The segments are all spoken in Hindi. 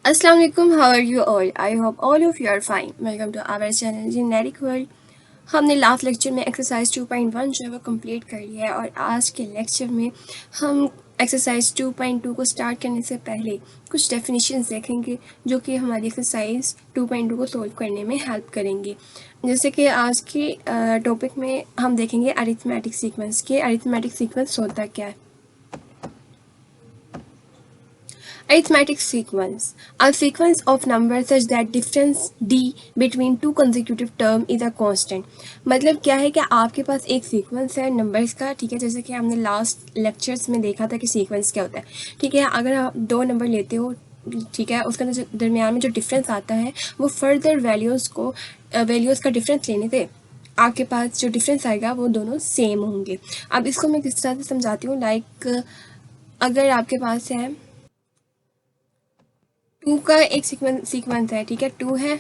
Assalamu alaikum, how are you all? I hope all of you are fine. Welcome to our channel Generic World. हमने लास्ट लेक्चर में एक्सरसाइज 2.1 जो है वो कंप्लीट कर लिया है और आज के लेक्चर में हम एक्सरसाइज 2.2 को स्टार्ट करने से पहले कुछ डेफिनेशंस देखेंगे जो कि हमारी एक्सरसाइज 2.2 को सोल्व करने में हेल्प करेंगे। जैसे कि आज के टॉपिक में हम देखेंगे अरिथमेटिक सीक्वेंस के अरिथमेटिक सीक्वेंस होता क्या है। Arithmetic sequence: a sequence of numbers such that difference d between two consecutive term is a constant। मतलब क्या है कि आपके पास एक सीक्वेंस है नंबर्स का, ठीक है, जैसे कि हमने लास्ट लेक्चर्स में देखा था कि सीक्वेंस क्या होता है, ठीक है। अगर आप दो नंबर लेते हो, ठीक है, उसके दरमियान में जो डिफरेंस आता है वो फर्दर वैल्यूज़ का डिफरेंस लेने से आपके पास जो डिफरेंस आएगा वो दोनों सेम होंगे। अब इसको मैं किस तरह से समझाती हूँ। लाइक अगर आपके पास है 2 का एक सीक्वेंस है, ठीक है, 2 है,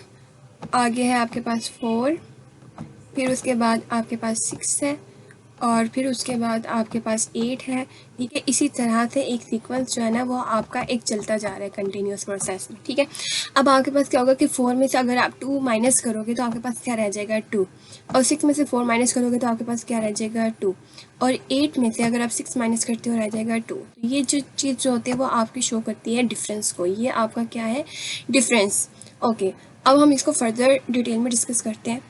आगे है आपके पास 4, फिर उसके बाद आपके पास 6 है और फिर उसके बाद आपके पास 8 है, ठीक है। इसी तरह से एक सीक्वेंस जो है ना वो आपका एक चलता जा रहा है कंटिन्यूस प्रोसेस में, ठीक है। अब आपके पास क्या होगा कि 4 में से अगर आप 2 माइनस करोगे तो आपके पास क्या रह जाएगा 2, और 6 में से 4 माइनस करोगे तो आपके पास क्या रह जाएगा 2, और 8 में से अगर आप 6 माइनस करते हो रह जाएगा 2। तो ये जो चीज़ जो होती है वो आपकी शो करती है डिफरेंस को, ये आपका क्या है डिफरेंस। ओके, अब हम इसको फर्दर डिटेल में डिस्कस करते हैं।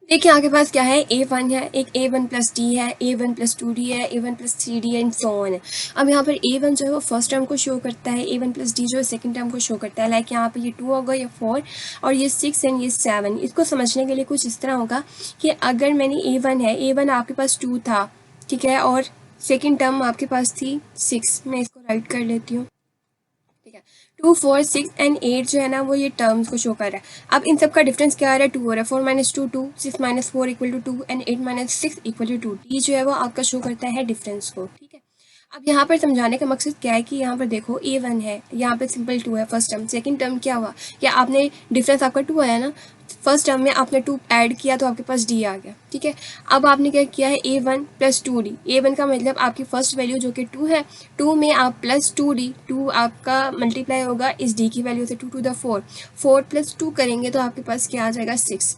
देखिए आपके पास क्या है a1 है, एक a1 प्लस डी है, a1 प्लस 2d है, a1 plus 3d and so on है। अब यहाँ पर a1 जो है वो फर्स्ट टर्म को शो करता है, a1 प्लस डी जो है सेकंड टर्म को शो करता है। लाइक यहाँ पर ये 2 होगा, ये 4 और ये 6 एंड ये 7। इसको समझने के लिए कुछ इस तरह होगा कि अगर मैंने a1 है, a1 आपके पास 2 था, ठीक है, और सेकेंड टर्म आपके पास थी 6। मैं इसको राइट कर लेती हूँ, ठीक है। 2, 4, 6 एंड 8 जो है ना वो ये टर्म्स को शो कर रहा है। अब इन सब का डिफरेंस क्या आ रहा है 2 हो रहा है। 4 minus 2 2, 6 minus 4 equal to 2 and 8 minus 6 equal to 2। ये जो है वो आपका शो करता है डिफरेंस को, ठीक है। अब यहाँ पर समझाने का मकसद क्या है कि यहाँ पर देखो a1 है, यहाँ पे सिंपल 2 है फर्स्ट टर्म, सेकंड टर्म क्या हुआ कि आपने डिफरेंस आपका 2 आया ना, फर्स्ट टर्म में आपने 2 ऐड किया तो आपके पास d आ गया, ठीक है। अब आपने क्या किया है a1 प्लस 2d, a1 का मतलब आपकी फर्स्ट वैल्यू जो कि 2 है, 2 में आप प्लस 2d, 2 आपका मल्टीप्लाई होगा इस d की वैल्यू से 2 टू द 4, 4 प्लस 2 करेंगे तो आपके पास क्या आ जाएगा 6।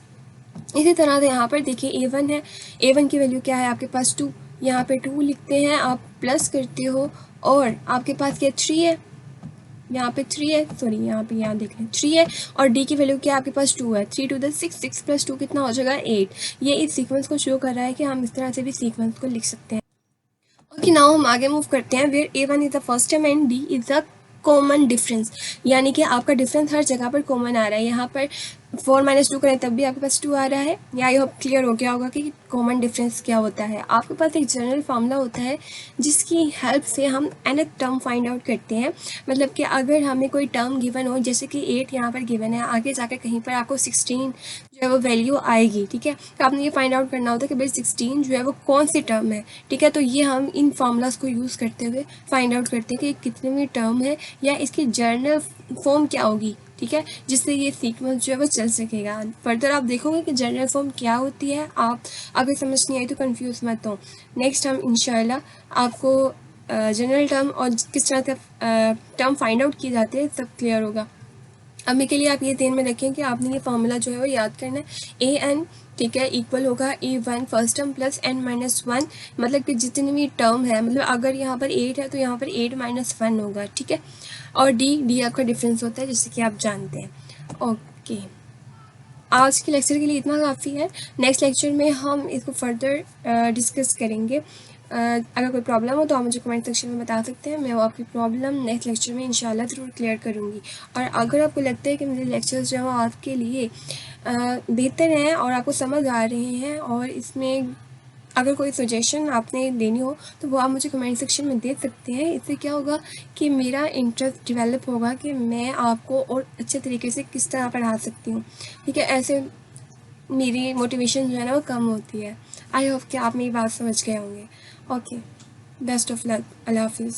इसी तरह से यहाँ पर देखिए a1 है, a1 की वैल्यू क्या है आपके पास 2, यहाँ पे 2 लिखते हैं, आप प्लस करते हो और आपके पास क्या 3 है, यहाँ पे 3 है, सॉरी यहाँ देख लें 3 है, और d की वैल्यू क्या आपके पास 2 है, 3 टू द 6, 6 प्लस 2 कितना हो जाएगा 8। ये इस सीक्वेंस को शो कर रहा है कि हम इस तरह से भी सीक्वेंस को लिख सकते हैं। ओके, नाउ हम आगे मूव करते हैं। Where a1 is the first term and d is the common difference, यानी कि आपका डिफरेंस हर जगह पर कॉमन आ रहा है। यहाँ पर 4 माइनस 2 करें तब भी आपके पास 2 आ रहा है। या आई होप क्लियर हो गया होगा कि कॉमन डिफरेंस क्या होता है। आपके पास एक जनरल फार्मूला होता है जिसकी हेल्प से हम nth टर्म फाइंड आउट करते हैं। मतलब कि अगर हमें कोई टर्म गिवन हो, जैसे कि 8 यहाँ पर गिवन है, आगे जाकर कहीं पर आपको 16 जो है वो वैल्यू आएगी, ठीक है, तो आपने ये फाइंड आउट करना होता है कि भाई 16 जो है वो कौन सी टर्म है, ठीक है। तो ये हम इन फार्मूलाज को यूज़ करते हुए फाइंड आउट करते हैं कि कितनी टर्म है या इसकी जर्नल फॉर्म क्या होगी, ठीक है, जिससे ये सीक्वेंस जो है वो चल सकेगा। फर्दर आप देखोगे कि जनरल फॉर्म क्या होती है। आप अगर समझ नहीं आई तो कंफ्यूज मत हो, नेक्स्ट टाइम इंशाल्लाह आपको जनरल टर्म और किस तरह से टर्म फाइंड आउट किए जाते हैं सब क्लियर होगा। अभी के लिए आप ये ध्यान में रखें कि आपने ये फार्मूला जो है वो याद करना है। ए एन, ठीक है, इक्वल होगा a1 first term plus n minus 1, मतलब कि जितनी भी टर्म है, मतलब अगर यहाँ पर 8 है तो यहाँ पर 8 माइनस 1 होगा, ठीक है। और डी आपका डिफरेंस होता है जैसे कि आप जानते हैं। ओके, आज के लेक्चर के लिए इतना काफ़ी है। नेक्स्ट लेक्चर में हम इसको फर्दर डिस्कस करेंगे। अगर कोई प्रॉब्लम हो तो आप मुझे कमेंट सेक्शन में बता सकते हैं। मैं वो आपकी प्रॉब्लम नेक्स्ट लेक्चर में इंशाल्लाह ज़रूर क्लियर करूँगी। और अगर आपको लगता है कि मेरे लेक्चर्स जो हैं आपके लिए बेहतर हैं और आपको समझ आ रहे हैं और इसमें अगर कोई सजेशन आपने देनी हो तो वो आप मुझे कमेंट सेक्शन में दे सकते हैं। इससे क्या होगा कि मेरा इंटरेस्ट डेवलप होगा कि मैं आपको और अच्छे तरीके से किस तरह पढ़ा सकती हूँ, ठीक है। ऐसे मेरी मोटिवेशन जो है ना वो कम होती है। आई होप कि आप मेरी बात समझ गए होंगे। ओके, बेस्ट ऑफ लक, अल्लाह हाफिज़।